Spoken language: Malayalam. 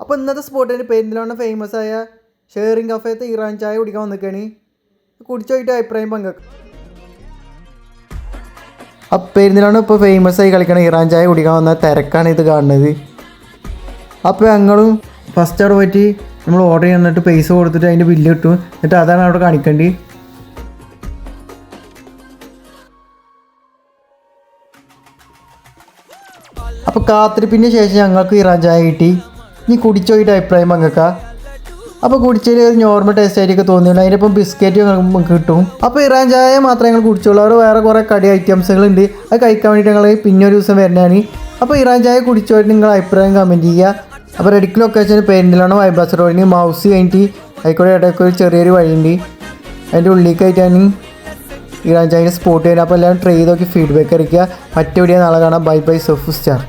അപ്പോൾ ഇന്നത്തെ സ്പോട്ടിന് പെരിന്തൽമണ്ണ ഫേമസ് ആയ ഷെയറിംഗ് കഫേത്തെ ഇറാൻ ചായ കുടിക്കാൻ വന്നിക്കാണ്. കുടിച്ചോയിട്ട് അഭിപ്രായം പങ്കുവെക്കാം. അപ്പോൾ പെരിന്തൽമണ്ണ ഇപ്പോൾ ഫേമസ് ആയി കളിക്കണം ഇറാൻ ചായ കുടിക്കാൻ വന്ന തിരക്കാണ് ഇത് കാണുന്നത്. അപ്പോൾ ഞങ്ങളും ഫസ്റ്റ് അവിടെ പോയിട്ട് നമ്മൾ ഓർഡർ ചെയ്യുന്നിട്ട് പൈസ കൊടുത്തിട്ട് അതിൻ്റെ ബില്ല് കിട്ടും. എന്നിട്ട് അതാണ് അവിടെ കാണിക്കേണ്ടത്. അപ്പോൾ കാത്തിരിപ്പിന് ശേഷം ഞങ്ങൾക്ക് ഇറാൻ ചായ കിട്ടി. ഇനി കുടിച്ചോയിട്ട് അഭിപ്രായം പങ്കുവെക്കാം. അപ്പോൾ കുടിച്ചതിൽ ഒരു നോർമൽ ടേസ്റ്റ് ആയിട്ടൊക്കെ തോന്നിയുള്ളൂ. അതിനിപ്പം ബിസ്ക്കറ്റ് നമുക്ക് കിട്ടും. അപ്പോൾ ഇറാൻ ചായ മാത്രമേ ഞങ്ങൾ കുടിച്ചുള്ളൂ. അവിടെ വേറെ കുറേ കടി ഐറ്റംസുകളുണ്ട്. അത് കഴിക്കാൻ വേണ്ടിയിട്ട് ഞങ്ങൾ പിന്നെ ഒരു ദിവസം വരുന്നതാണ്. അപ്പോൾ ഇറാൻ ചായ കുടിച്ചോയിട്ട് നിങ്ങൾ അഭിപ്രായം കമൻറ്റ് ചെയ്യുക. അപ്പോൾ റെഡിക്ക് ലൊക്കേഷൻ പെരിന്തൽമണ്ണ ബൈപ്പാസ് റോഡിന് മൗസി കഴിഞ്ഞിട്ട് ആയിക്കോട്ടെ ഇടയ്ക്ക് ഒരു ചെറിയൊരു വഴിയുണ്ട്. അതിൻ്റെ ഉള്ളിലേക്കായിട്ടാണ് ഇറാൻ ചായൻ്റെ സ്പോട്ട് വരുന്നത്. അപ്പോൾ എല്ലാവരും ട്രൈ ചെയ്ത് നോക്കി ഫീഡ്ബാക്ക് അറിയിക്കുക. മറ്റു വീഡിയോ നാളെ കാണാം. Bye bye Safu star.